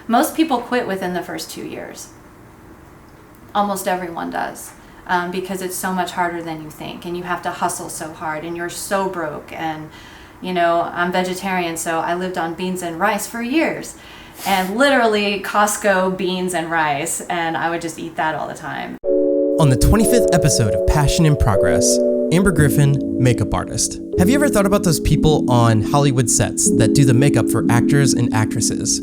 Most people quit within the first 2 years. Almost everyone does. Because it's so much harder than you think, and you have to hustle so hard, and you're so broke. And I'm vegetarian, so I lived on beans and rice for years, and literally Costco beans and rice, and I would just eat that all the time. On the 25th episode of Passion in Progress, Amber Griffin, makeup artist. Have you ever thought about those people on Hollywood sets that do the makeup for actors and actresses?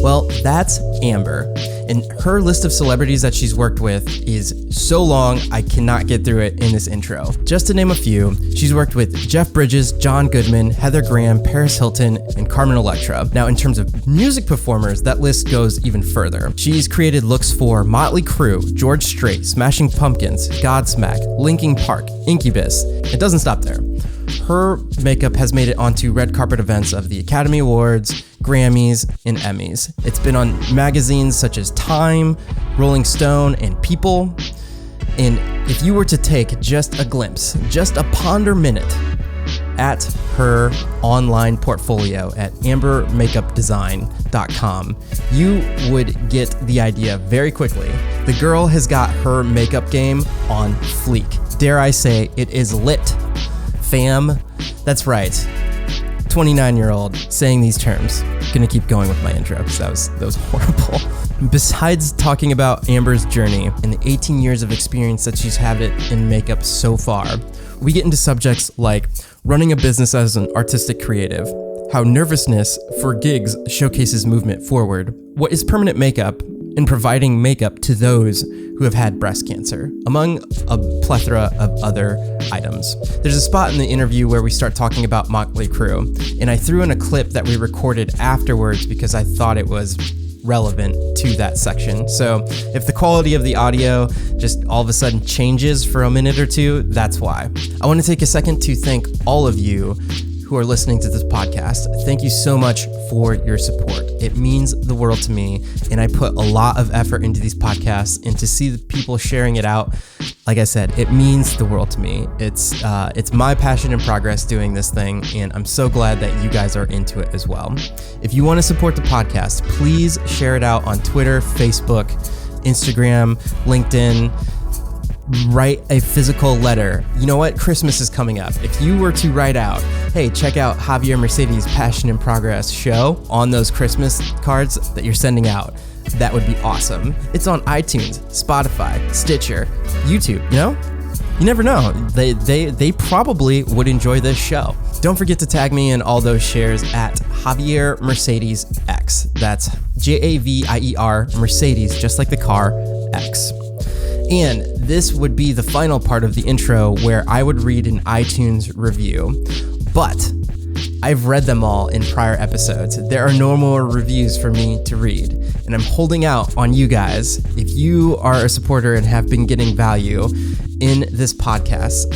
Well, that's Amber, and her list of celebrities that she's worked with is so long I cannot get through it in this intro. Just to name a few, she's worked with Jeff Bridges, John Goodman, Heather Graham, Paris Hilton, and Carmen Electra. Now, in terms of music performers, that list goes even further. She's created looks for Motley Crüe, George Strait, Smashing Pumpkins, Godsmack, Linkin Park, Incubus. It doesn't stop there. Her makeup has made it onto red carpet events of the Academy Awards, Grammys, and Emmys. It's been on magazines such as Time, Rolling Stone, and People. And if you were to take just a glimpse, just a ponder minute at her online portfolio at ambermakeupdesign.com, you would get the idea very quickly. The girl has got her makeup game on fleek. Dare I say, it is lit. Fam, that's right. 29-year-old saying these terms. Gonna keep going with my intro because that was horrible. Besides talking about Amber's journey and the 18 years of experience that she's had it in makeup so far, we get into subjects like running a business as an artistic creative, how nervousness for gigs showcases movement forward, what is permanent makeup, and providing makeup to those who have had breast cancer, among a plethora of other items. There's a spot in the interview where we start talking about Motley Crüe, and I threw in a clip that we recorded afterwards because I thought it was relevant to that section. So if the quality of the audio just all of a sudden changes for a minute or two, that's why. I want to take a second to thank all of you who are listening to this podcast. Thank you so much for your support. It means the world to me, and I put a lot of effort into these podcasts, and to see the people sharing it out, like I said, it means the world to me. It's my passion and progress doing this thing, and I'm so glad that you guys are into it as well. If you want to support the podcast, please share it out on Twitter, Facebook, Instagram, LinkedIn. Write a physical letter. You know what? Christmas is coming up. If you were to write out, hey, check out Javier Mercedes' Passion in Progress show on those Christmas cards that you're sending out, that would be awesome. It's on iTunes, Spotify, Stitcher, YouTube, You never know. They probably would enjoy this show. Don't forget to tag me in all those shares at Javier Mercedes X. That's Javier Mercedes, just like the car, X. And this would be the final part of the intro where I would read an iTunes review, but I've read them all in prior episodes. There are no more reviews for me to read, and I'm holding out on you guys. If you are a supporter and have been getting value in this podcast,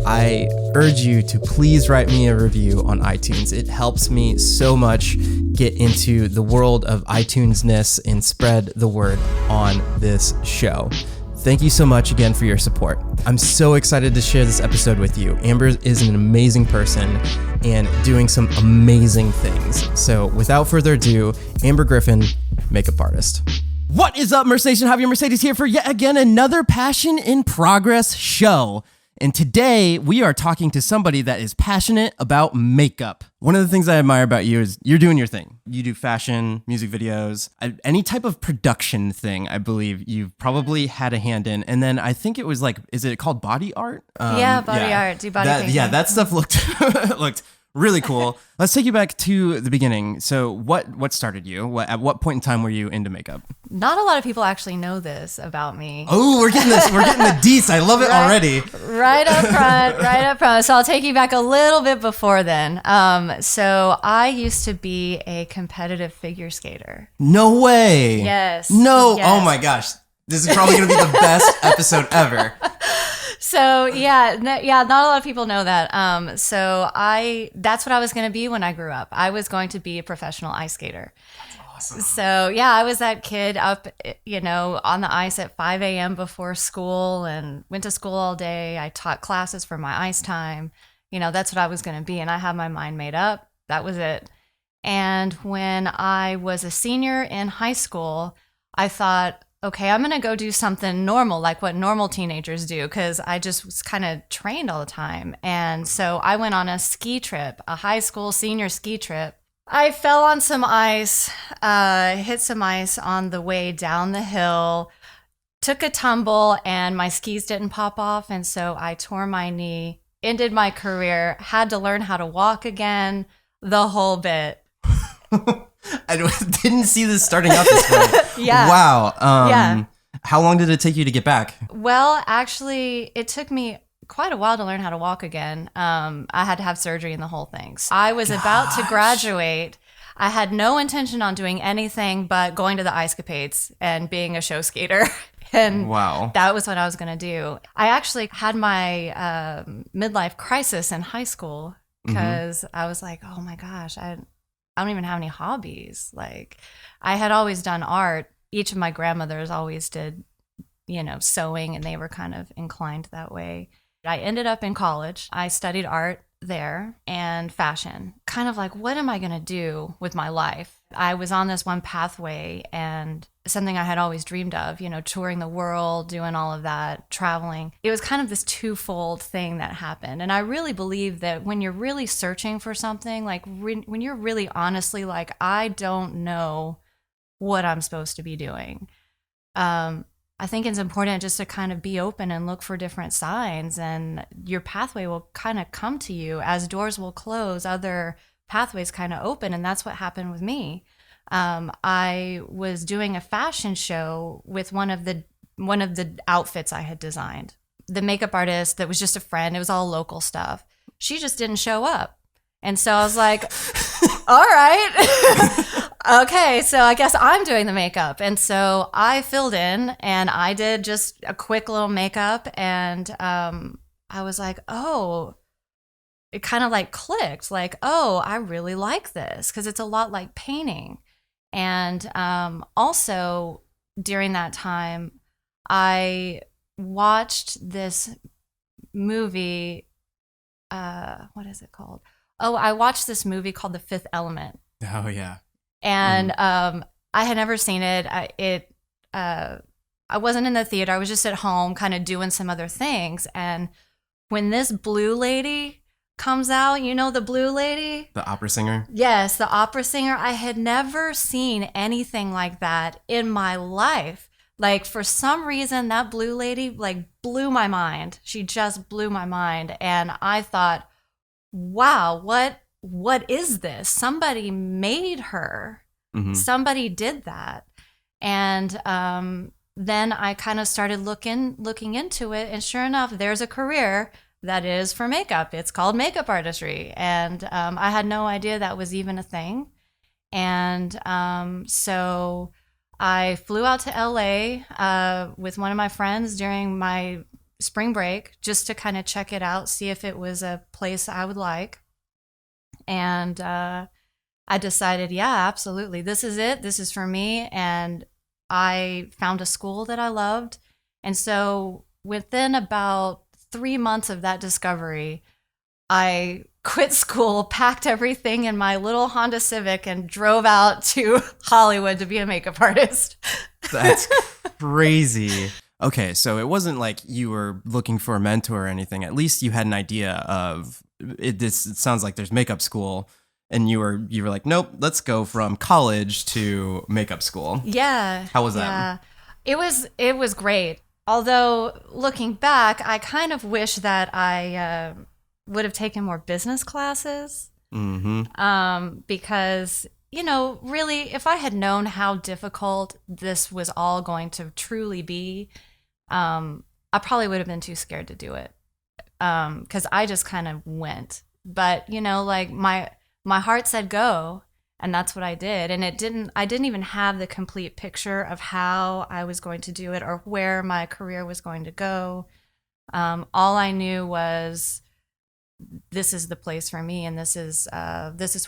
I urge you to please write me a review on iTunes. It helps me so much get into the world of iTunes-ness and spread the word on this show. Thank you so much again for your support. I'm so excited to share this episode with you. Amber is an amazing person and doing some amazing things. So without further ado, Amber Griffin, makeup artist. What is up, Mercedes? Javier Mercedes here for yet again another Passion in Progress show. And today we are talking to somebody that is passionate about makeup. One of the things I admire about you is you're doing your thing. You do fashion, music videos, any type of production thing, I believe you've probably had a hand in. And then I think it was like, is it called body art? Body art, do body painting. Yeah, that stuff looked really cool. Let's take you back to the beginning. So what started you? At what point in time were you into makeup? Not a lot of people actually know this about me. Oh, we're getting the deets. I love it already. Right up front. So I'll take you back a little bit before then. So I used to be a competitive figure skater. No way. Yes. No. Yes. Oh my gosh. This is probably going to be the best episode ever. So not a lot of people know that. That's what I was going to be when I grew up. I was going to be a professional ice skater. That's awesome. So yeah, I was that kid up, on the ice at 5 a.m. before school and went to school all day. I taught classes for my ice time. That's what I was going to be. And I had my mind made up. That was it. And when I was a senior in high school, I thought, okay, I'm going to go do something normal, like what normal teenagers do, because I just was kind of trained all the time. And so I went on a ski trip, a high school senior ski trip. I fell on some ice, hit some ice on the way down the hill, took a tumble, and my skis didn't pop off. And so I tore my knee, ended my career, had to learn how to walk again, the whole bit. I didn't see this starting out this way. Yeah. Wow. Yeah. How long did it take you to get back? Well, actually, it took me quite a while to learn how to walk again. I had to have surgery and the whole thing. So I was about to graduate. I had no intention on doing anything but going to the ice capades and being a show skater. And wow, that was what I was going to do. I actually had my midlife crisis in high school because I was like, oh my gosh, I don't even have any hobbies. Like, I had always done art. Each of my grandmothers always did, sewing, and they were kind of inclined that way. I ended up in college. I studied art there and fashion. Kind of like, what am I going to do with my life? I was on this one pathway, and something I had always dreamed of, touring the world, doing all of that, traveling. It was kind of this twofold thing that happened. And I really believe that when you're really searching for something, like when you're really honestly like, I don't know what I'm supposed to be doing, I think it's important just to kind of be open and look for different signs, and your pathway will kind of come to you. As doors will close, other pathways kind of open, and that's what happened with me. I was doing a fashion show with one of the outfits I had designed. The makeup artist that was just a friend, it was all local stuff. She just didn't show up. And so I was like, all right, okay, so I guess I'm doing the makeup. And so I filled in, and I did just a quick little makeup, and I was like, oh, it kind of like clicked, like, oh, I really like this, because it's a lot like painting. And also during that time, I watched this movie, what is it called? Oh, I watched this movie called The Fifth Element. Oh, yeah. And I had never seen it. I wasn't in the theater. I was just at home kind of doing some other things. And when this blue lady comes out, the blue lady? The opera singer? Yes, the opera singer. I had never seen anything like that in my life. Like, for some reason, that blue lady, like, blew my mind. She just blew my mind. And I thought, wow, what is this? Somebody made her. Mm-hmm. Somebody did that. And then I kind of started looking into it. And sure enough, there's a career that is for makeup. It's called makeup artistry. And I had no idea that was even a thing. And so I flew out to LA with one of my friends during my spring break just to kind of check it out, see if it was a place I would like. And I decided, yeah, absolutely. This is it. This is for me. And I found a school that I loved. And so within about 3 months of that discovery, I quit school, packed everything in my little Honda Civic, and drove out to Hollywood to be a makeup artist. That's crazy. Okay, so it wasn't like you were looking for a mentor or anything. At least you had an idea of it. It sounds like there's makeup school, and you were like, nope, let's go from college to makeup school. Yeah. How was that? Yeah. It was great. Although looking back, I kind of wish that I would have taken more business classes. Mm-hmm. Because, really, if I had known how difficult this was all going to truly be, I probably would have been too scared to do it. Because I just kind of went. But, like my heart said go, and that's what I did. And I didn't even have the complete picture of how I was going to do it or where my career was going to go. All I knew was this is the place for me, and this is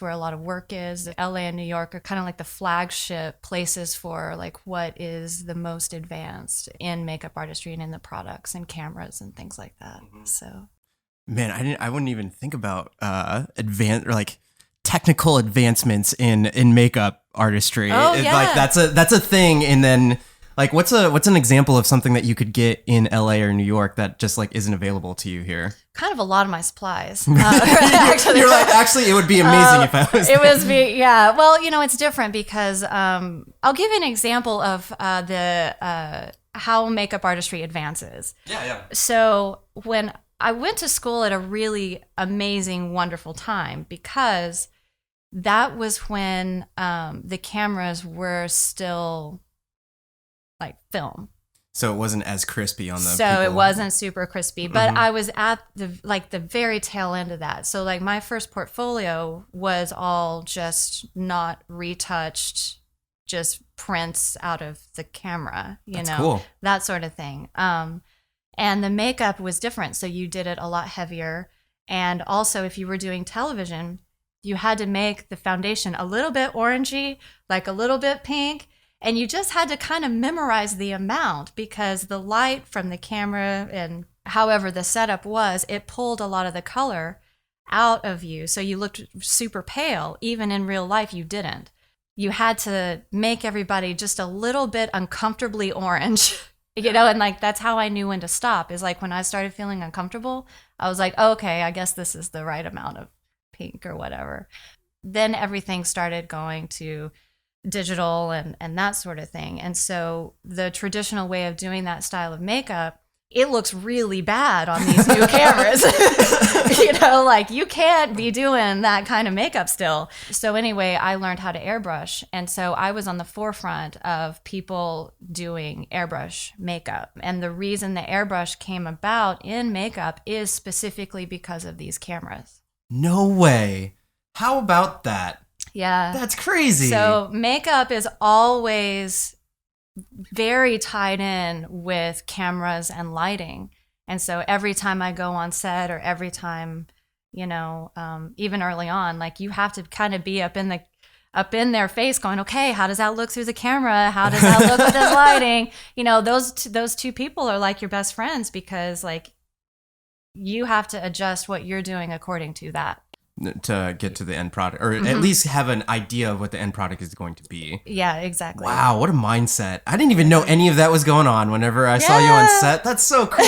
where a lot of work is. LA and New York are kind of like the flagship places for like what is the most advanced in makeup artistry and in the products and cameras and things like that. Mm-hmm. So, man, I wouldn't even think about advanced or like technical advancements in makeup artistry. Oh, yeah. Like that's a thing. And then like what's an example of something that you could get in LA or New York that just like isn't available to you here? Kind of a lot of my supplies. Actually, you're like, actually, it would be amazing if I was. It was me, yeah. Well, it's different because I'll give you an example of the how makeup artistry advances. Yeah. So when I went to school at a really amazing, wonderful time, because that was when the cameras were still like film. So it wasn't as crispy on the So people. It wasn't super crispy, but I was at the very tail end of that. So like my first portfolio was all just not retouched, just prints out of the camera, That's cool. that sort of thing. And the makeup was different. So you did it a lot heavier. And also if you were doing television, you had to make the foundation a little bit orangey, like a little bit pink. And you just had to kind of memorize the amount because the light from the camera and however the setup was, it pulled a lot of the color out of you. So you looked super pale. Even in real life, you didn't. You had to make everybody just a little bit uncomfortably orange, and like that's how I knew when to stop, is like when I started feeling uncomfortable, I was like, oh, okay, I guess this is the right amount of pink or whatever. Then everything started going to digital and that sort of thing. And so the traditional way of doing that style of makeup, it looks really bad on these new cameras. Like you can't be doing that kind of makeup still. So anyway, I learned how to airbrush. And so I was on the forefront of people doing airbrush makeup. And the reason the airbrush came about in makeup is specifically because of these cameras. No way. How about that? Yeah. That's crazy. So makeup is always very tied in with cameras and lighting. And so every time I go on set or every time, even early on, like you have to kind of be up in their face going, okay, how does that look through the camera? How does that look with this lighting? Those two people are like your best friends because like you have to adjust what you're doing according to that. To get to the end product, or at least have an idea of what the end product is going to be. Yeah, exactly. Wow, what a mindset. I didn't even know any of that was going on whenever I saw you on set. That's so cool.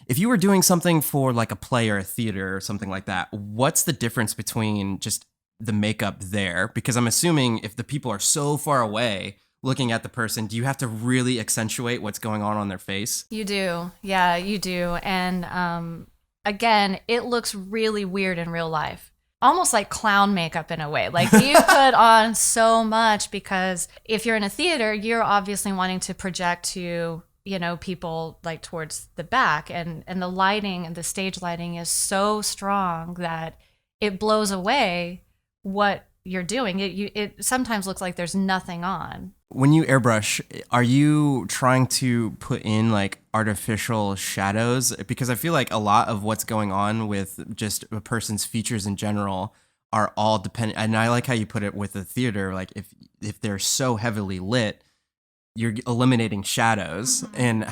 If you were doing something for like a play or a theater or something like that, what's the difference between just the makeup there? Because I'm assuming if the people are so far away looking at the person, do you have to really accentuate what's going on their face? You do. Yeah, you do. And again, it looks really weird in real life. Almost like clown makeup in a way. Like you put on so much because if you're in a theater, you're obviously wanting to project to, people like towards the back. And the lighting and the stage lighting is so strong that it blows away what you're doing. It sometimes looks like there's nothing on. When you airbrush, are you trying to put in like artificial shadows? Because I feel like a lot of what's going on with just a person's features in general are all dependent. And I like how you put it with the theater. Like if they're so heavily lit, you're eliminating shadows. Mm-hmm. And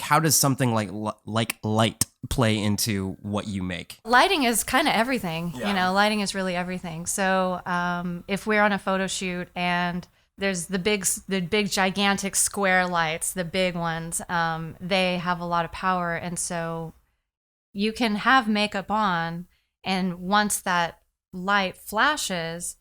how does something like light play into what you make? Lighting is kind of everything. Yeah. Lighting is really everything. So if we're on a photo shoot and there's the big gigantic square lights, the big ones, they have a lot of power. And so you can have makeup on, and once that light flashes,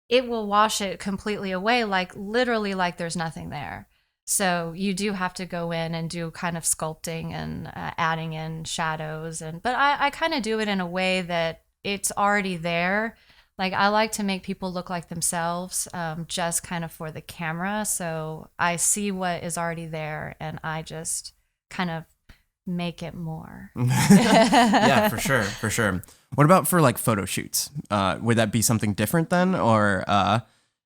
it will wash it completely away, like literally like there's nothing there. So you do have to go in and do kind of sculpting and adding in shadows. But I kind of do it in a way that it's already there. Like I like to make people look like themselves, just kind of for the camera. So I see what is already there and I just kind of make it more. Yeah, for sure. What about for like photo shoots? Would that be something different then? Or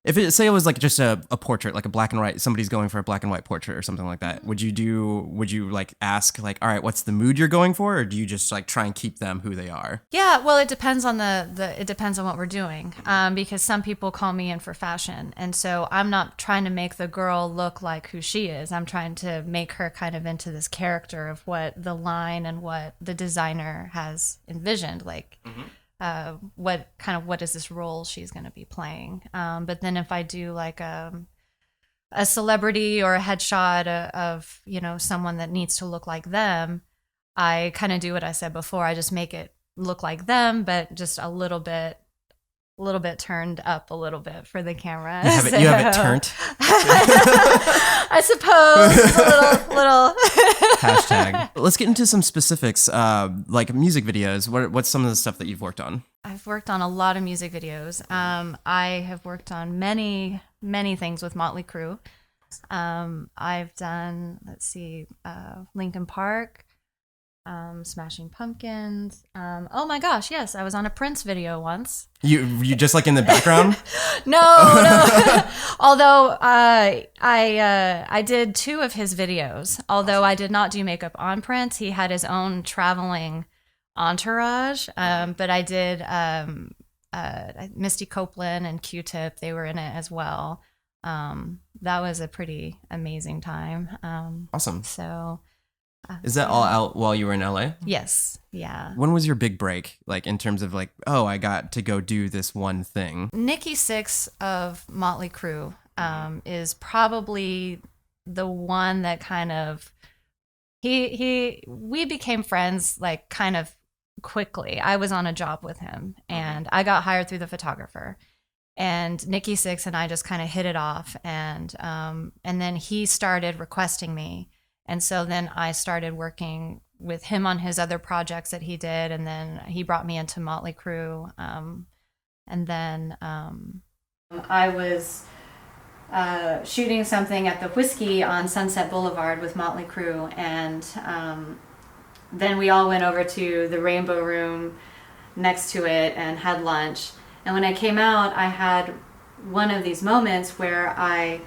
say it was like just a portrait, like a black and white, somebody's going for a black and white portrait or something like that. Would you like ask like, all right, what's the mood you're going for? Or do you just like try and keep them who they are? Yeah, well, it depends on it depends on what we're doing. Because some people call me in for fashion. And so I'm not trying to make the girl look like who she is. I'm trying to make her kind of into this character of what the line and what the designer has envisioned. Like, what is this role she's going to be playing. But then if I do like a celebrity or a headshot of, you know, someone that needs to look like them, I kind of do what I said before. I just make it look like them, but just a little bit turned up a little bit for the camera. You have it turned. I suppose a little. Hashtag. Let's get into some specifics, like music videos. What's some of the stuff that you've worked on? I've worked on a lot of music videos. I have worked on many things with Motley Crue. I've done, Linkin Park, Smashing Pumpkins. Oh my gosh, yes, I was on a Prince video once. You just like in the background? No. Although I did 2 of his videos. Although I did not do makeup on Prince, he had his own traveling entourage. But I did Misty Copeland and Q-Tip. They were in it as well. That was a pretty amazing time. Awesome. So. Is that all out while you were in LA? Yes. Yeah. When was your big break? Like in terms of like, oh, I got to go do this one thing. Nikki Sixx of Motley Crue is probably the one that kind of we became friends like kind of quickly. I was on a job with him and I got hired through the photographer. And Nikki Sixx and I just kind of hit it off, and then he started requesting me. And so then I started working with him on his other projects that he did. And then he brought me into Motley Crue. And then I was shooting something at the Whiskey on Sunset Boulevard with Motley Crue. And then we all went over to the Rainbow Room next to it and had lunch. And when I came out, I had one of these moments where I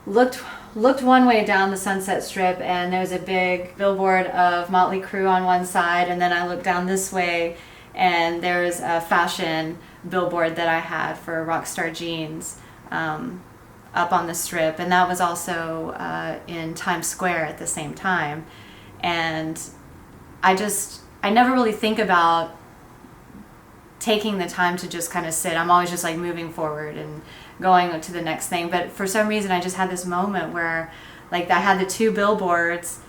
looked one way down the Sunset Strip, and there was a big billboard of Motley Crue on one side, and then I looked down this way and there's a fashion billboard that I had for Rockstar Jeans up on the Strip, and that was also in Times Square at the same time. And I never really think about taking the time to just kind of sit. I'm always just like moving forward and going to the next thing. But for some reason, I just had this moment where like I had the 2 billboards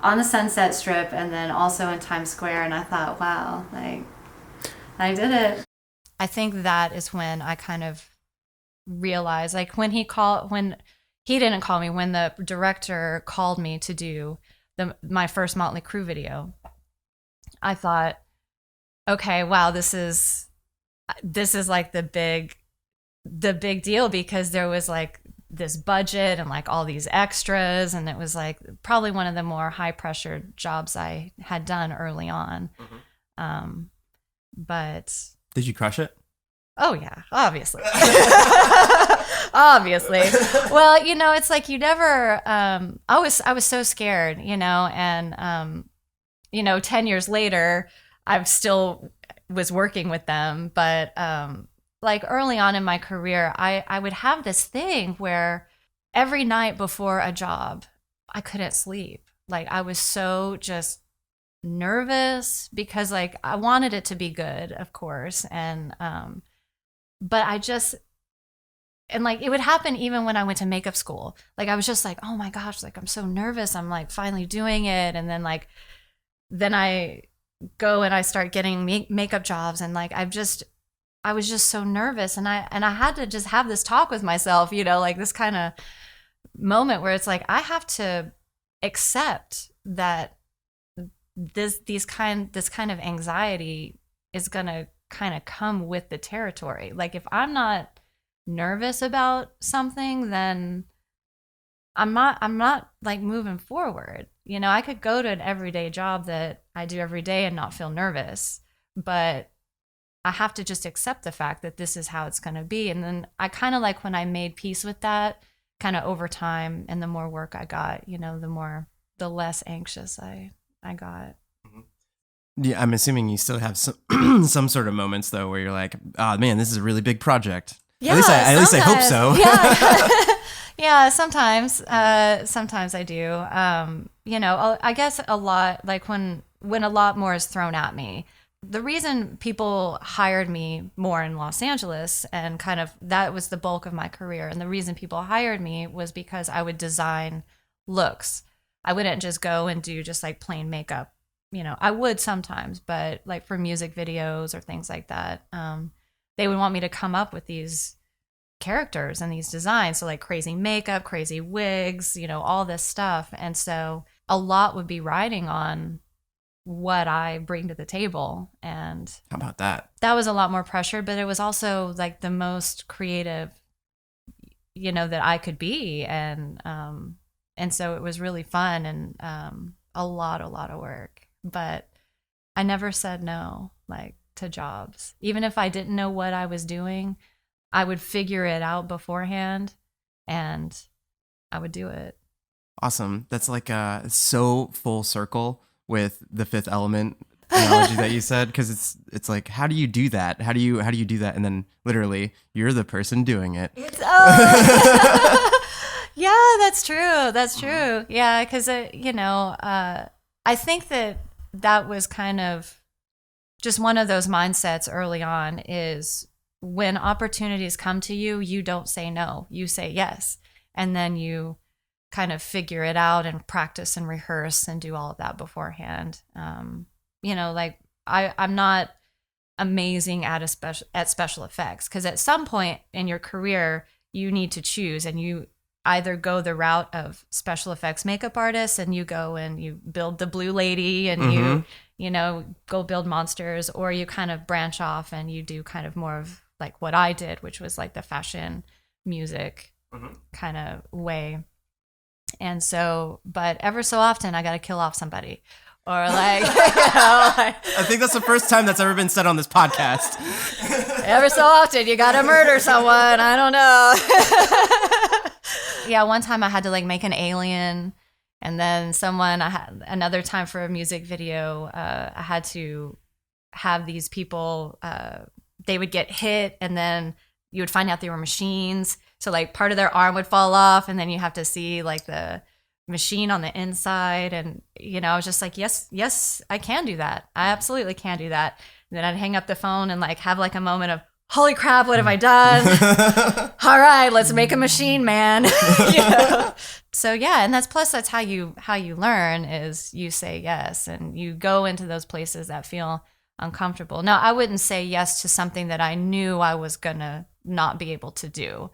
on the Sunset Strip and then also in Times Square. And I thought, wow, like I did it. I think that is when I kind of realized, like when he didn't call me, when the director called me to do my first Motley Crue video, I thought, okay, wow, this is like the big deal, because there was like this budget and like all these extras, and it was like probably one of the more high pressure jobs I had done early on. But did you crush it? Oh yeah, obviously. Obviously. Well, you know, it's like you never I was so scared, you know, and you know, 10 years later I still was working with them, but like early on in my career, I would have this thing where every night before a job, I couldn't sleep. Like I was so just nervous because like I wanted it to be good, of course. And, but and like it would happen even when I went to makeup school. Like I was just like, oh my gosh, like I'm so nervous. I'm like finally doing it. And then then I go and I start getting makeup jobs, and like I was just so nervous, and I had to just have this talk with myself, you know, like this kind of moment where it's like I have to accept that this kind of anxiety is gonna kind of come with the territory. Like if I'm not nervous about something, then I'm not like moving forward. You know, I could go to an everyday job that I do every day and not feel nervous, but I have to just accept the fact that this is how it's going to be. And then I kind of like when I made peace with that kind of over time, and the more work I got, you know, the less anxious I got. Yeah, I'm assuming you still have some sort of moments though where you're like, oh man, this is a really big project. Yeah, at least I hope so. Yeah. Yeah, sometimes I do. You know, I guess a lot, like when a lot more is thrown at me, the reason people hired me more in Los Angeles, and kind of that was the bulk of my career, and the reason people hired me was because I would design looks. I wouldn't just go and do just like plain makeup. I would sometimes, but like for music videos or things like that, they would want me to come up with these characters and these designs. So like crazy makeup, crazy wigs, all this stuff. And so a lot would be riding on what I bring to the table. And how about that? That was a lot more pressure, but it was also like the most creative, that I could be. And so it was really fun and a lot of work. But I never said no, like to jobs. Even if I didn't know what I was doing, I would figure it out beforehand and I would do it. Awesome. That's like so full circle with the Fifth Element analogy that you said, because it's like, how do you do that? How do you do that? And then literally you're the person doing it. Yeah, that's true. That's true. Yeah, because I think that was kind of just one of those mindsets early on, is when opportunities come to you, you don't say no, you say yes. And then you kind of figure it out and practice and rehearse and do all of that beforehand. Like I'm not amazing at special effects, because at some point in your career, you need to choose, and you either go the route of special effects makeup artists and you go and you build the blue lady and you go build monsters, or you kind of branch off and you do kind of more of like what I did, which was like the fashion music kind of way. And so, but ever so often I got to kill off somebody, or like, I think that's the first time that's ever been said on this podcast. Ever so often you got to murder someone. I don't know. Yeah, one time I had to like make an alien, and then I had another time for a music video, I had to have these people, they would get hit and then you would find out they were machines. So like part of their arm would fall off, and then you have to see like the machine on the inside. And, I was just like, yes, I can do that. I absolutely can do that. And then I'd hang up the phone and like have like a moment of, holy crap, what have I done? All right, let's make a machine, man. So yeah, and that's how you learn, is you say yes, and you go into those places that feel uncomfortable. Now, I wouldn't say yes to something that I knew I was gonna not be able to do.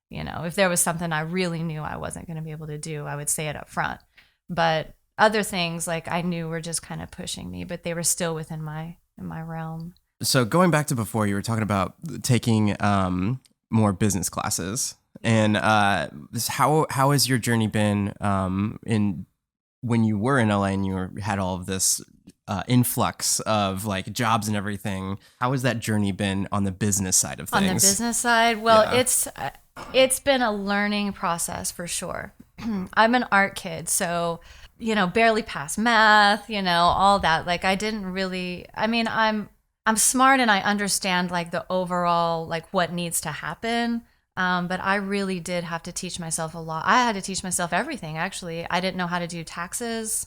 If there was something I really knew I wasn't gonna be able to do, I would say it up front. But other things like I knew were just kind of pushing me, but they were still within my realm. So going back to before, you were talking about taking more business classes, and how has your journey been in when you were in LA and you had all of this influx of like jobs and everything? How has that journey been on the business side of things? On the business side, well, it's been a learning process for sure. I'm an art kid, so barely passed math, all that. Like I didn't really. I mean, I'm smart and I understand like the overall, like what needs to happen. But I really did have to teach myself a lot. I had to teach myself everything, actually. I didn't know how to do taxes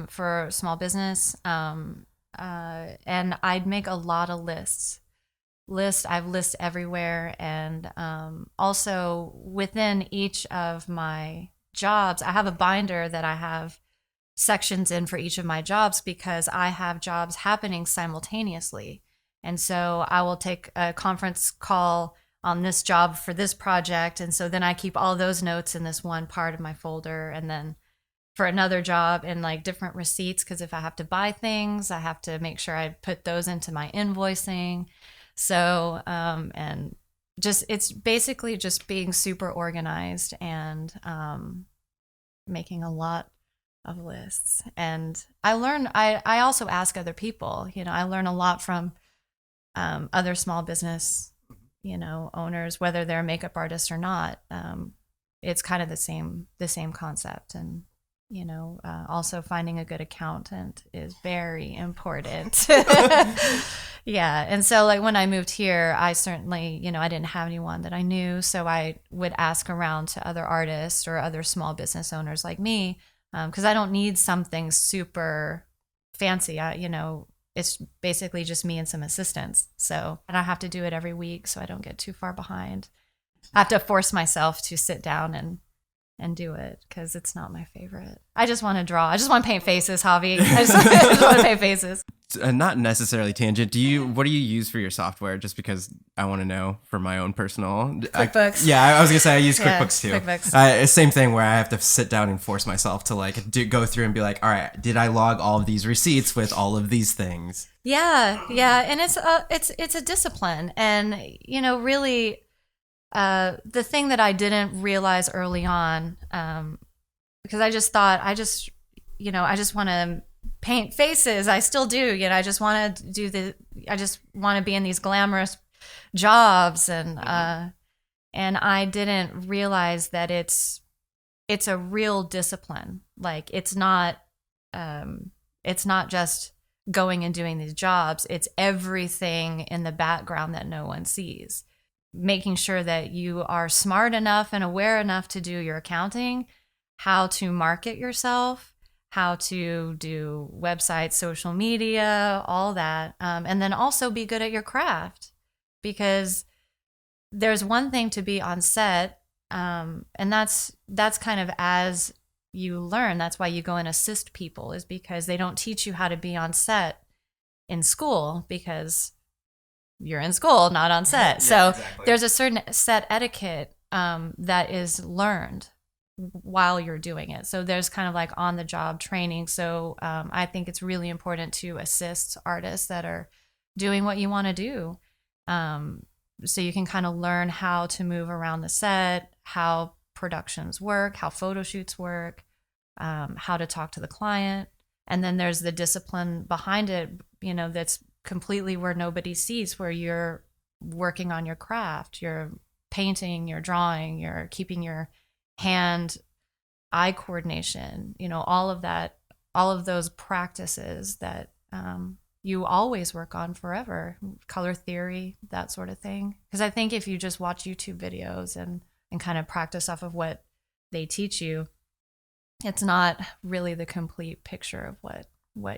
for small business. And I'd make a lot of lists. I've lists everywhere. And also within each of my jobs, I have a binder that I have sections in for each of my jobs, because I have jobs happening simultaneously. And so I will take a conference call on this job for this project. And so then I keep all those notes in this one part of my folder. And then for another job in like different receipts, because if I have to buy things, I have to make sure I put those into my invoicing. So, and just, it's basically just being super organized and making a lot of lists. And I also ask other people, I learn a lot from other small business, owners, whether they're makeup artists or not. It's kind of the same concept. And, also finding a good accountant is very important. Yeah. And so like when I moved here, I certainly, I didn't have anyone that I knew. So I would ask around to other artists or other small business owners like me, because I don't need something super fancy. it's basically just me and some assistants. So, and I have to do it every week so I don't get too far behind. I have to force myself to sit down and do it because it's not my favorite. I just want to draw. I just want to paint faces, Javi. I just want to paint faces. Not necessarily tangent. What do you use for your software? Just because I want to know for my own personal. QuickBooks. I was gonna say I use QuickBooks too. QuickBooks. Same thing where I have to sit down and force myself to like go through and be like, all right, did I log all of these receipts with all of these things? Yeah, and it's a discipline, and really, the thing that I didn't realize early on, because I just thought I just want to paint faces. I still do. I just want to I just want to be in these glamorous jobs, and I didn't realize that it's a real discipline. Like it's not just going and doing these jobs. It's everything in the background that no one sees. Making sure that you are smart enough and aware enough to do your accounting, how to market yourself, how to do websites, social media, all that. And then also be good at your craft, because there's one thing to be on set. And that's kind of as you learn. That's why you go and assist people, is because they don't teach you how to be on set in school, because you're in school, not on set. So exactly. There's a certain set etiquette that is learned while you're doing it. So there's kind of like on the job training. So I think it's really important to assist artists that are doing what you want to do. So you can kind of learn how to move around the set, how productions work, how photo shoots work, how to talk to the client. And then there's the discipline behind it, that's completely where nobody sees, where you're working on your craft, you're painting, you're drawing, you're keeping your hand-eye coordination, all of that, all of those practices that you always work on forever, color theory, that sort of thing. Because I think if you just watch YouTube videos and kind of practice off of what they teach you, it's not really the complete picture of what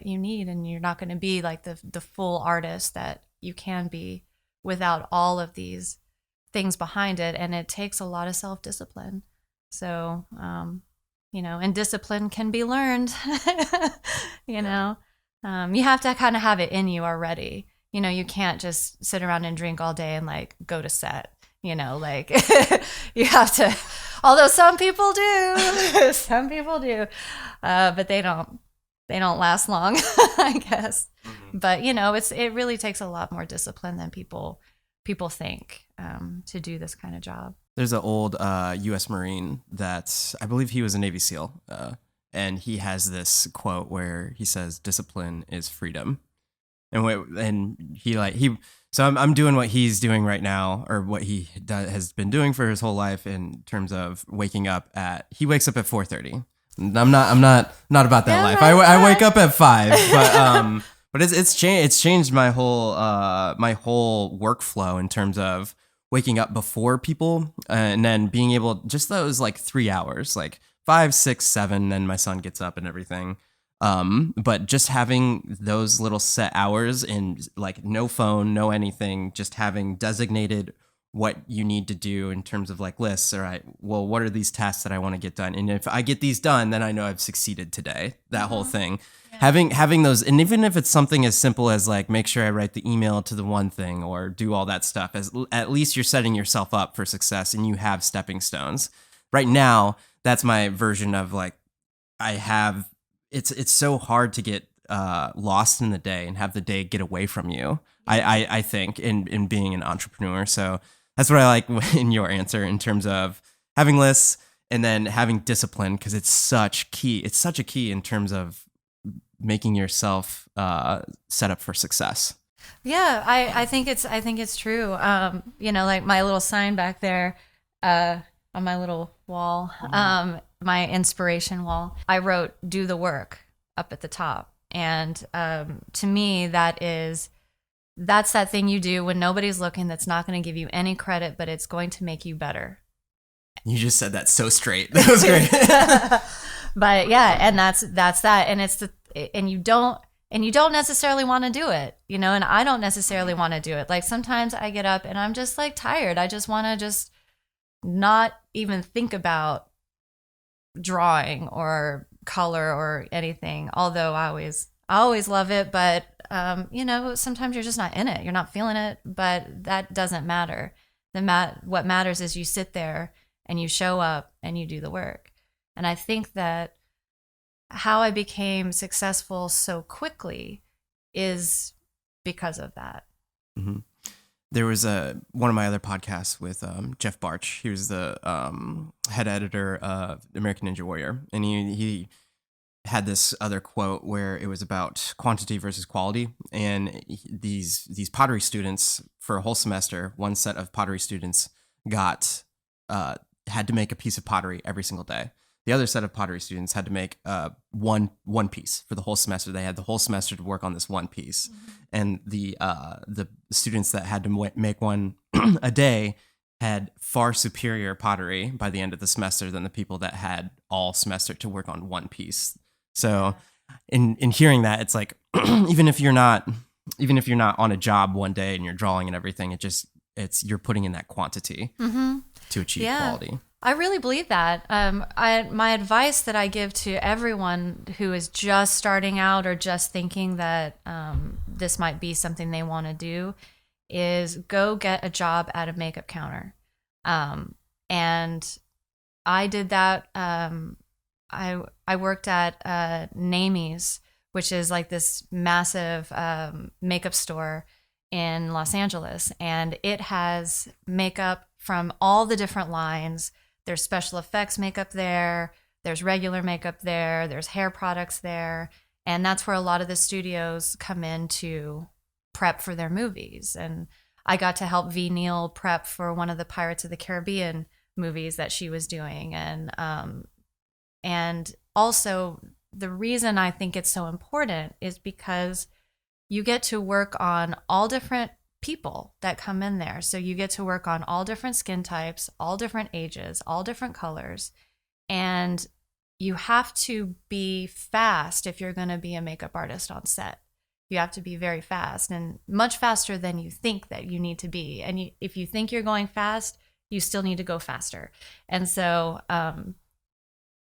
you need, and you're not going to be like the full artist that you can be without all of these things behind it. And it takes a lot of self-discipline. So, and discipline can be learned. You have to kind of have it in you already. You can't just sit around and drink all day and like go to set. You have to, although some people do, but they don't last long, I guess. Mm-hmm. But it really takes a lot more discipline than people think to do this kind of job. There's an old U.S. Marine that I believe he was a Navy SEAL, and he has this quote where he says, "Discipline is freedom," So I'm doing what he's doing right now, or what he has been doing for his whole life in terms of waking up he wakes up at 4:30. I'm not about that life. I wake up at 5, but it's changed my whole workflow in terms of waking up before people, and then being able, just those like 3 hours, like 5, 6, 7, then my son gets up and everything. But just having those little set hours and like no phone, no anything, just having designated what you need to do in terms of like lists. All right, well, what are these tasks that I want to get done? And if I get these done, then I know I've succeeded today, that whole thing. Yeah. Having those, and even if it's something as simple as like, make sure I write the email to the one thing or do all that stuff, at least you're setting yourself up for success and you have stepping stones. Right now, that's my version of like, it's so hard to get lost in the day and have the day get away from you. I think in being an entrepreneur. So that's what I like in your answer in terms of having lists and then having discipline, because it's such a key in terms of making yourself set up for success. Yeah, I think it's true. Like my little sign back there on my little wall, my inspiration wall, I wrote "Do the work" up at the top. And to me, that's that thing you do when nobody's looking, that's not going to give you any credit, but it's going to make you better. You just said that so straight. That was great. But yeah, and that's that. And and you don't And you don't necessarily want to do it, you know, and I don't necessarily want to do it. Like sometimes I get up and I'm just like tired. I just want to just not even think about drawing or color or anything. Although I always love it, but you know, sometimes you're just not in it. You're not feeling it, but that doesn't matter. What matters is you sit there and you show up and you do the work. And I think that how I became successful so quickly is because of that. Mm-hmm. There was one of my other podcasts with Jeff Barch. He was the head editor of American Ninja Warrior, and he had this other quote where it was about quantity versus quality. And these pottery students, for a whole semester, one set of pottery students had to make a piece of pottery every single day. The other set of pottery students had to make one piece for the whole semester. They had the whole semester to work on this one piece. Mm-hmm. And the students that had to make one a day had far superior pottery by the end of the semester than the people that had all semester to work on one piece. So in hearing that, it's like, even if you're not on a job one day and you're drawing and everything, you're putting in that quantity to achieve quality. I really believe that. My advice that I give to everyone who is just starting out or just thinking that this might be something they want to do is go get a job at a makeup counter. And I did that. I worked at Emmys, which is like this massive makeup store in Los Angeles, and it has makeup from all the different lines. There's special effects makeup there, there's regular makeup there, there's hair products there, and that's where a lot of the studios come in to prep for their movies. And I got to help V. Neal prep for one of the Pirates of the Caribbean movies that she was doing. And also the reason I think it's so important is because you get to work on all different people that come in there. So you get to work on all different skin types, all different ages, all different colors. And you have to be fast if you're going to be a makeup artist on set. You have to be very fast, and much faster than you think that you need to be. And if you think you're going fast, you still need to go faster. And so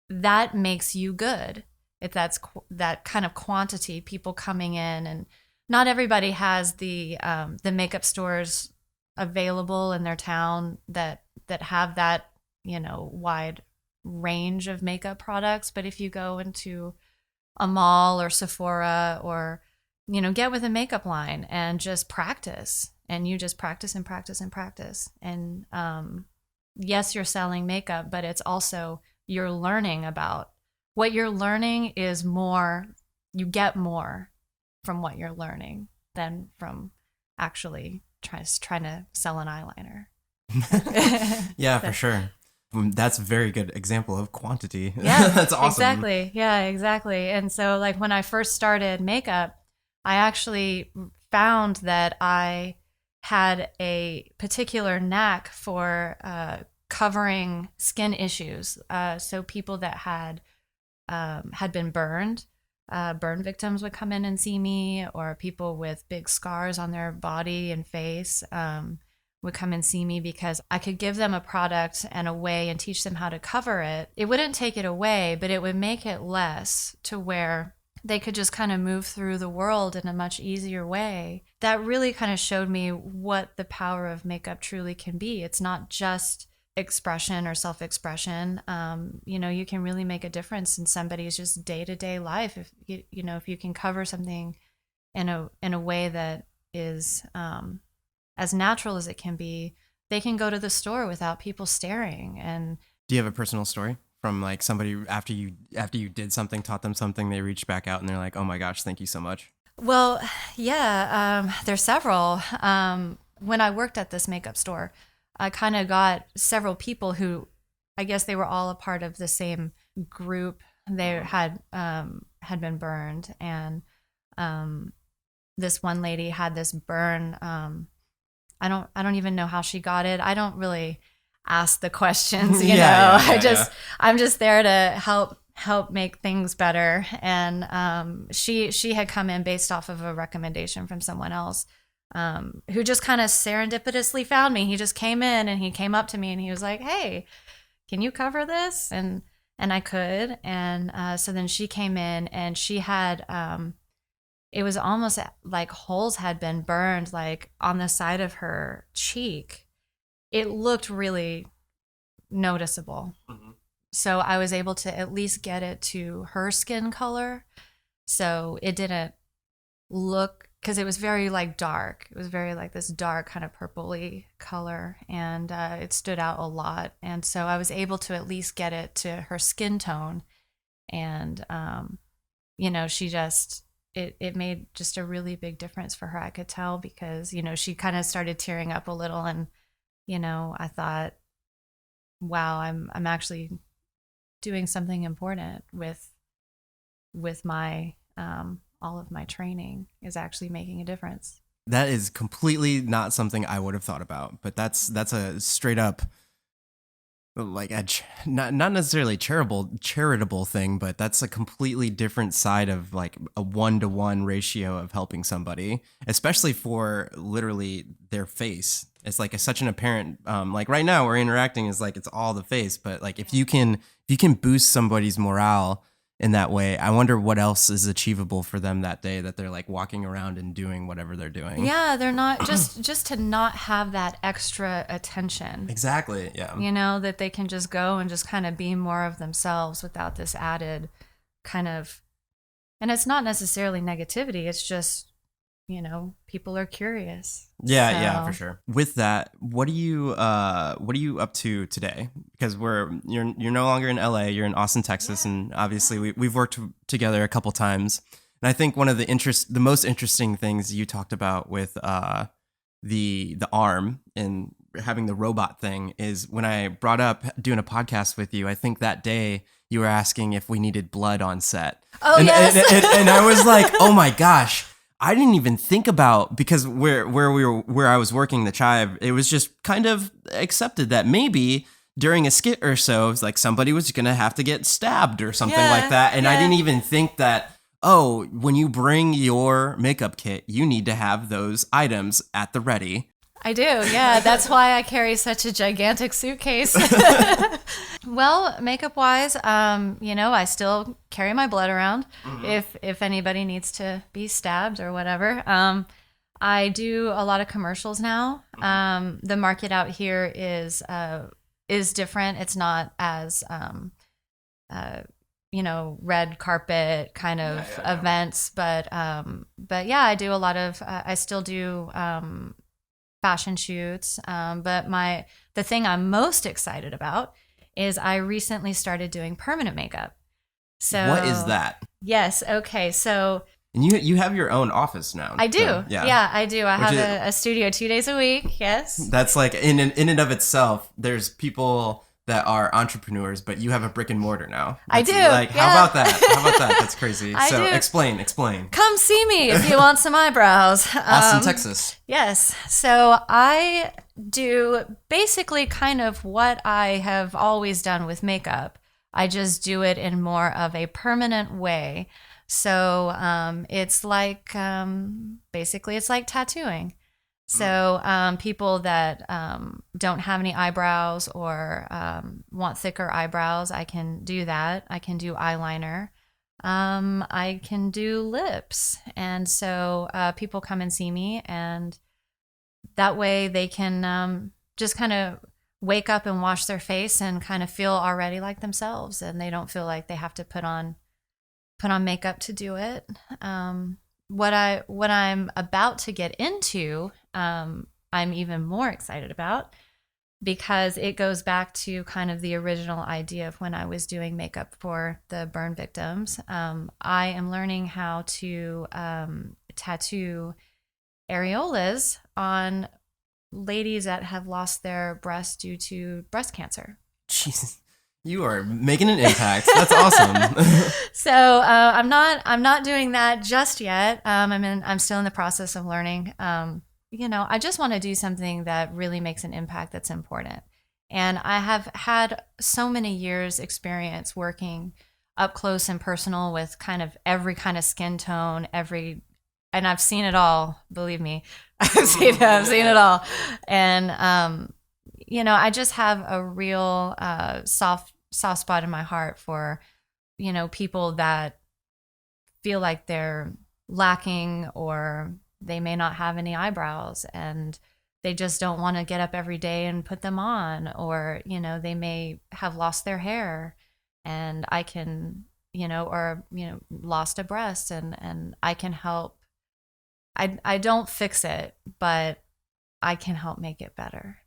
that makes you good. If that's that kind of quantity, people coming in, and not everybody has the makeup stores available in their town that have that, you know, wide range of makeup products. But if you go into a mall or Sephora, or, you know, get with a makeup line and just practice, and you just practice and practice and practice. And yes, you're selling makeup, but it's also you're learning about what you're learning is more. You get more from what you're learning than from actually trying to sell an eyeliner. Yeah, for sure. That's a very good example of quantity. Yeah, that's awesome. Exactly. Yeah, exactly. And so, like, when I first started makeup, I actually found that I had a particular knack for covering skin issues. So people that had been burned. Burn victims would come in and see me, or people with big scars on their body and face would come and see me, because I could give them a product and a way and teach them how to cover it. It wouldn't take it away, but it would make it less, to where they could just kind of move through the world in a much easier way. That really kind of showed me what the power of makeup truly can be. It's not just expression or self-expression. You know, you can really make a difference in somebody's just day-to-day life if if you can cover something in a way that is as natural as it can be. They can go to the store without people staring. And do you have a personal story from, like, somebody after you did something, taught them something, they reached back out and they're like, oh my gosh, thank you so much? Well, yeah, there's several. When I worked at this makeup store, I kind of got several people who, I guess they were all a part of the same group. They had been burned, and this one lady had this burn. I don't even know how she got it. I don't really ask the questions, you know. I'm just there to help help make things better. And she had come in based off of a recommendation from someone else, who just kind of serendipitously found me. He just came in and he came up to me and he was like, "Hey, can you cover this?" And I could. And so then she came in and she had, it was almost like holes had been burned like on the side of her cheek. It looked really noticeable. Mm-hmm. So I was able to at least get it to her skin color. So it didn't look, because it was very like dark. It was very like this dark kind of purpley color, and it stood out a lot. And so I was able to at least get it to her skin tone. And, she just, it made just a really big difference for her. I could tell because, she kind of started tearing up a little, and, I thought, wow, I'm actually doing something important with my, all of my training is actually making a difference. That is completely not something I would have thought about, but that's a straight up, like not necessarily charitable thing, but that's a completely different side of like a 1-to-1 ratio of helping somebody, especially for literally their face. It's like such an apparent, like right now we're interacting is like it's all the face, but like if you can boost somebody's morale in that way, I wonder what else is achievable for them that day that they're like walking around and doing whatever they're doing. Yeah, they're not just to not have that extra attention. Exactly. Yeah. That they can just go and just kind of be more of themselves without this added kind of, and it's not necessarily negativity. It's just, people are curious. Yeah, so. Yeah, for sure. With that, what are you up to today? Because you're no longer in LA, you're in Austin, Texas, and obviously we've worked together a couple times. And I think one of the most interesting things you talked about with the arm and having the robot thing is when I brought up doing a podcast with you. I think that day you were asking if we needed blood on set. Oh, yes. And I was like, oh my gosh. I didn't even think about, because where I was working the Chive, it was just kind of accepted that maybe during a skit or so, it's like somebody was going to have to get stabbed or something like that. And I didn't even think that, when you bring your makeup kit, you need to have those items at the ready. I do, yeah. That's why I carry such a gigantic suitcase. Well, makeup-wise, I still carry my blood around if anybody needs to be stabbed or whatever. I do a lot of commercials now. The market out here is different. It's not as red carpet kind of events, but yeah, I do a lot of. I still do. Fashion shoots, but the thing I'm most excited about is I recently started doing permanent makeup. So what is that? Yes, okay, so and you have your own office now. I do. So, yeah, I do. I have a studio 2 days a week. Yes, that's like in and of itself. There's people that are entrepreneurs, but you have a brick and mortar now. I do. Like, how about that? That's crazy. I do. Explain. Come see me if you want some eyebrows. Austin, Texas. Yes. So I do basically kind of what I have always done with makeup. I just do it in more of a permanent way. So it's like, basically it's like tattooing. So people that don't have any eyebrows or want thicker eyebrows, I can do that. I can do eyeliner. I can do lips. And so people come and see me, and that way they can just kind of wake up and wash their face and kind of feel already like themselves, and they don't feel like they have to put on makeup to do it. What I'm about to get into, I'm even more excited about, because it goes back to kind of the original idea of when I was doing makeup for the burn victims. I am learning how to tattoo areolas on ladies that have lost their breasts due to breast cancer. Jesus. You are making an impact. That's awesome. So I'm not doing that just yet. I'm still in the process of learning. I just want to do something that really makes an impact that's important. And I have had so many years experience working up close and personal with kind of every kind of skin tone, and I've seen it all, believe me. I've seen it all. And, you know, I just have a real soft spot in my heart for, you know, people that feel like they're lacking, or they may not have any eyebrows and they just don't want to get up every day and put them on, or, you know, they may have lost their hair and I can, you know, or, you know, lost a breast, and I can help. I don't fix it, but I can help make it better.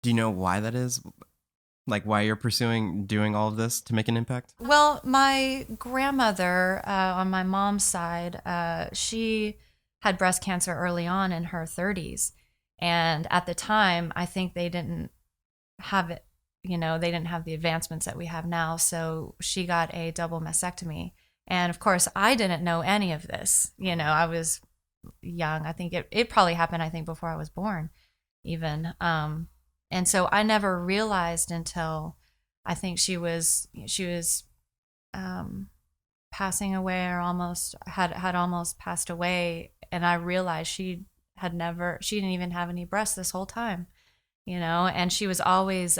Do you know why that is? Like, why you're pursuing doing all of this to make an impact? Well, my grandmother on my mom's side, she had breast cancer early on in her 30s. And at the time, I think they didn't have it, you know, they didn't have the advancements that we have now. So she got a double mastectomy. And of course, I didn't know any of this. You know, I was young. I think it probably happened, I think, before I was born even. And so I never realized until I think she was passing away, or almost had almost passed away. And I realized she didn't even have any breasts this whole time, you know, and she was always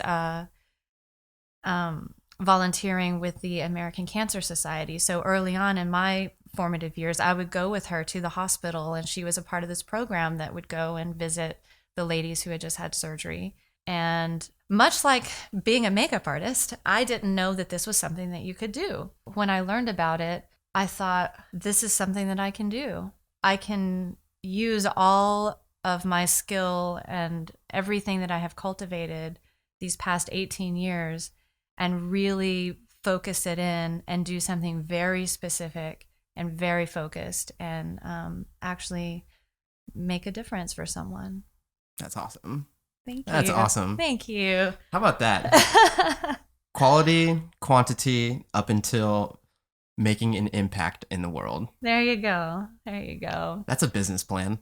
volunteering with the American Cancer Society. So early on in my formative years, I would go with her to the hospital, and she was a part of this program that would go and visit the ladies who had just had surgery. And much like being a makeup artist, I didn't know that this was something that you could do. When I learned about it, I thought, this is something that I can do. I can use all of my skill and everything that I have cultivated these past 18 years and really focus it in and do something very specific and very focused, and actually make a difference for someone. That's awesome. Thank you. That's awesome. Thank you. How about that? Quality, quantity, up until making an impact in the world. There you go. There you go. That's a business plan.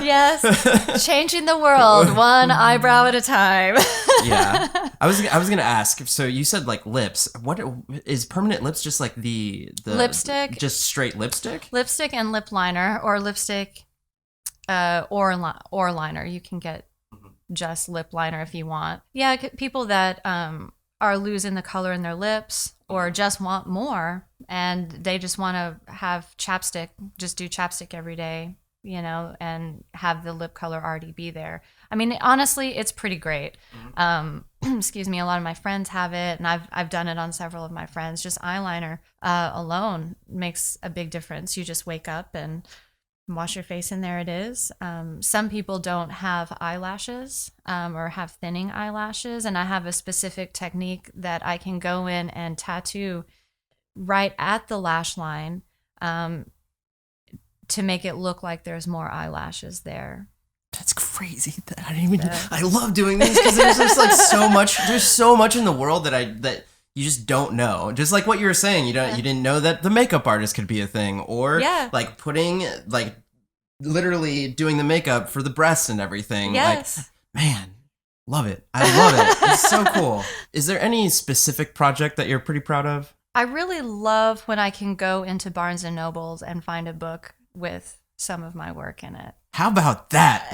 Yes. Changing the world one eyebrow at a time. Yeah. I was going to ask, so you said like lips. What is permanent lips, just like the lipstick? Just straight lipstick? Lipstick and lip liner, or lipstick or liner. You can get just lip liner if you want. Yeah, people that are losing the color in their lips, or just want more, and they just want to have chapstick, just do chapstick every day, you know, and have the lip color already be there. I mean, honestly, it's pretty great. Excuse me, a lot of my friends have it, and I've done it on several of my friends. Just eyeliner alone makes a big difference. You just wake up and wash your face, and there it is. Some people don't have eyelashes or have thinning eyelashes, and I have a specific technique that I can go in and tattoo right at the lash line to make it look like there's more eyelashes there. That's crazy. I love doing these, because there's just like so much. There's so much in the world that you just don't know. Just like what you were saying, you didn't know that the makeup artist could be a thing, or like putting, like literally doing the makeup for the breasts and everything. Yes. Like, man, love it. I love it. It's so cool. Is there any specific project that you're pretty proud of? I really love when I can go into Barnes and Nobles and find a book with some of my work in it. How about that?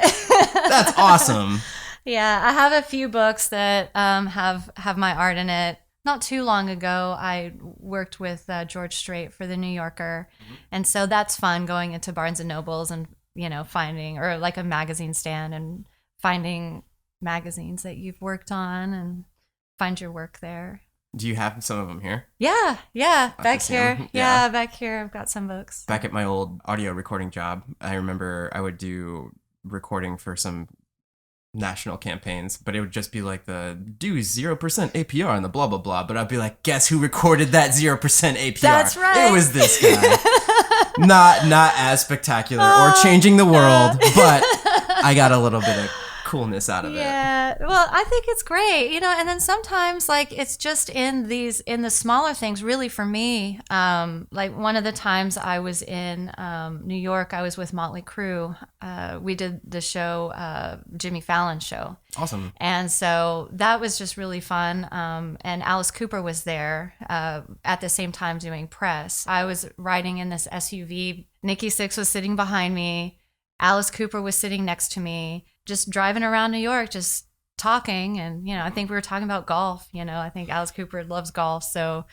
That's awesome. Yeah, I have a few books that have my art in it. Not too long ago, I worked with George Strait for The New Yorker. And so that's fun, going into Barnes and Nobles and, you know, finding, or like a magazine stand, and finding magazines that you've worked on and find your work there. Do you have some of them here? Yeah. Back here. Yeah, back here I've got some books. Back at my old audio recording job, I remember I would do recording for some national campaigns, but it would just be like do 0% APR on the blah blah blah, but I'd be like, guess who recorded that 0% APR? That's right. It was this guy. not as spectacular or changing the world, but I got a little bit of coolness out of it. Yeah, well, I think it's great, and then sometimes like it's just in the smaller things. Really, for me, like one of the times I was in New York, I was with Motley Crue. We did the show, Jimmy Fallon's show. Awesome. And so that was just really fun. And Alice Cooper was there at the same time doing press. I was riding in this SUV. Nikki Sixx was sitting behind me. Alice Cooper was sitting next to me, just driving around New York, just talking. And, I think we were talking about golf. I think Alice Cooper loves golf. So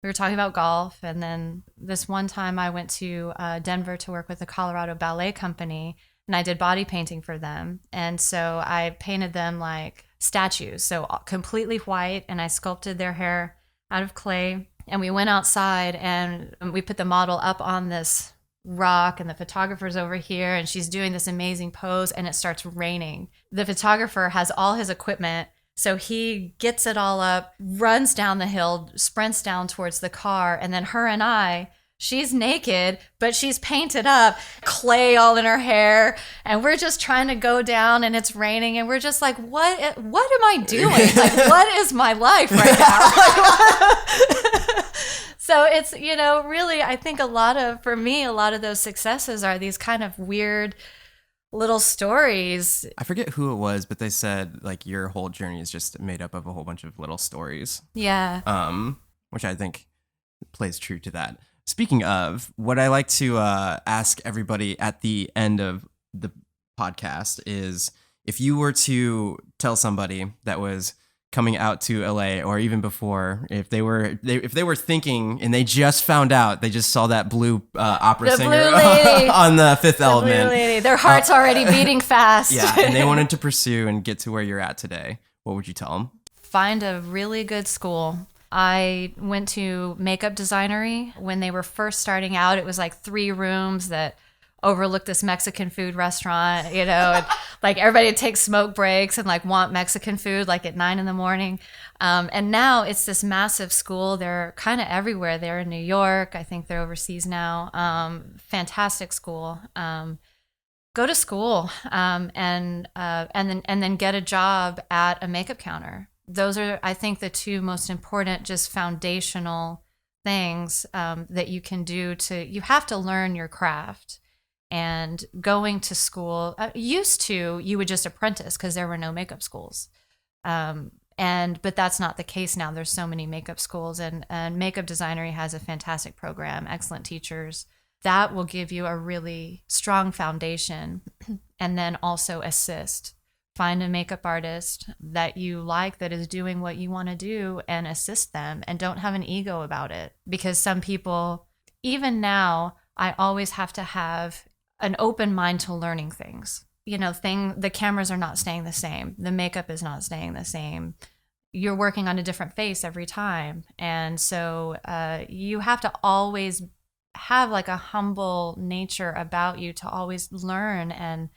we were talking about golf. And then this one time I went to Denver to work with the Colorado Ballet Company, and I did body painting for them. And so I painted them like statues, so completely white, and I sculpted their hair out of clay. And we went outside and we put the model up on this rock, and the photographer's over here, and she's doing this amazing pose, and it starts raining. The photographer has all his equipment, so he gets it all up, runs down the hill, sprints down towards the car, and then her and I, she's naked, but she's painted up, clay all in her hair, and we're just trying to go down, and it's raining, and we're just like, what am I doing? Like, what is my life right now? So it's, really, I think for me, a lot of those successes are these kind of weird little stories. I forget who it was, but they said like your whole journey is just made up of a whole bunch of little stories. Yeah. Which I think plays true to that. Speaking of, what I like to ask everybody at the end of the podcast is, if you were to tell somebody that was coming out to LA, or even before, if they were thinking and they just found out, they just saw that blue opera singer on the Fifth Element. Blue lady. Their heart's already beating fast. Yeah, and they wanted to pursue and get to where you're at today. What would you tell them? Find a really good school. I went to makeup designery when they were first starting out. It was like 3 rooms that overlooked this Mexican food restaurant, and like everybody would take smoke breaks and like want Mexican food like at 9 a.m. And now it's this massive school. They're kind of everywhere. They're in New York. I think they're overseas now. Fantastic school. Go to school and then get a job at a makeup counter. Those are, I think, the 2 most important, just foundational things that you can do you have to learn your craft. And going to school, you would just apprentice because there were no makeup schools. But that's not the case now. There's so many makeup schools, and makeup designery has a fantastic program, excellent teachers. That will give you a really strong foundation. And then also assist. Find a makeup artist that you like, that is doing what you want to do, and assist them, and don't have an ego about it. Because some people, even now, I always have to have an open mind to learning things. The cameras are not staying the same. The makeup is not staying the same. You're working on a different face every time. And so you have to always have like a humble nature about you, to always learn and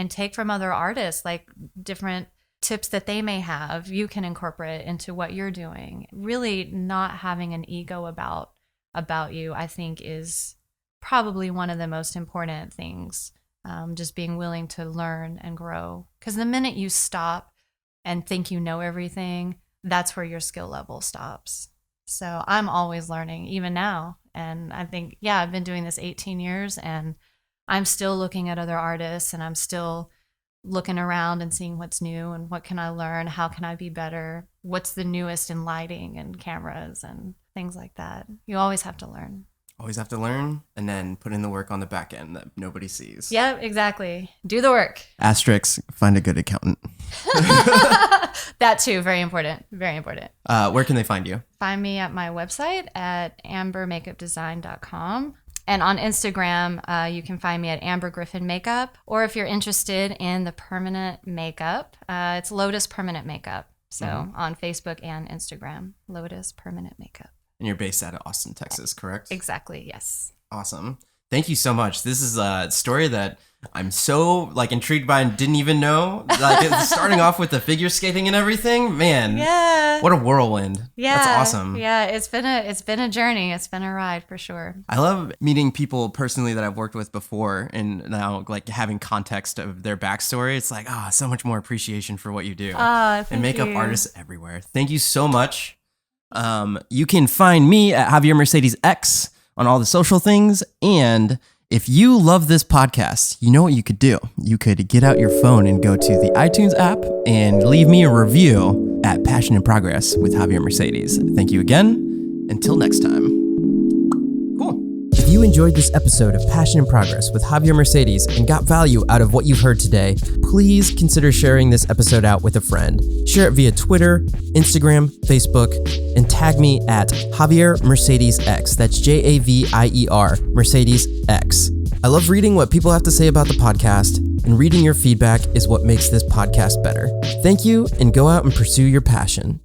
take from other artists, like different tips that they may have, you can incorporate into what you're doing. Really not having an ego about you, I think, is probably one of the most important things. Just being willing to learn and grow. Because the minute you stop and think you know everything, that's where your skill level stops. So I'm always learning, even now. And I think, I've been doing this 18 years, and I'm still looking at other artists, and I'm still looking around and seeing what's new and what can I learn, how can I be better, what's the newest in lighting and cameras and things like that. You always have to learn. Always have to learn, and then put in the work on the back end that nobody sees. Yeah, exactly. Do the work. Asterisk, find a good accountant. That too, very important. Very important. Where can they find you? Find me at my website at ambermakeupdesign.com. And on Instagram, you can find me at Amber Griffin Makeup. Or if you're interested in the permanent makeup, it's Lotus Permanent Makeup. So on Facebook and Instagram, Lotus Permanent Makeup. And you're based out of Austin, Texas, correct? Exactly, yes. Awesome. Thank you so much. This is a story that I'm so like intrigued by and didn't even know. Like starting off with the figure skating and everything, man. Yeah. What a whirlwind. Yeah. That's awesome. Yeah, it's been a journey. It's been a ride for sure. I love meeting people personally that I've worked with before and now like having context of their backstory. It's like, so much more appreciation for what you do. And makeup artists everywhere. Thank you so much. You can find me at Javier Mercedes X on all the social things. And if you love this podcast, you know what you could do. You could get out your phone and go to the iTunes app and leave me a review at Passion in Progress with Javier Mercedes. Thank you again. Until next time. Cool. If you enjoyed this episode of Passion in Progress with Javier Mercedes and got value out of what you've heard today, please consider sharing this episode out with a friend. Share it via Twitter, Instagram, Facebook, and tag me at Javier Mercedes X. That's Javier Mercedes X. I love reading what people have to say about the podcast, and reading your feedback is what makes this podcast better. Thank you, and go out and pursue your passion.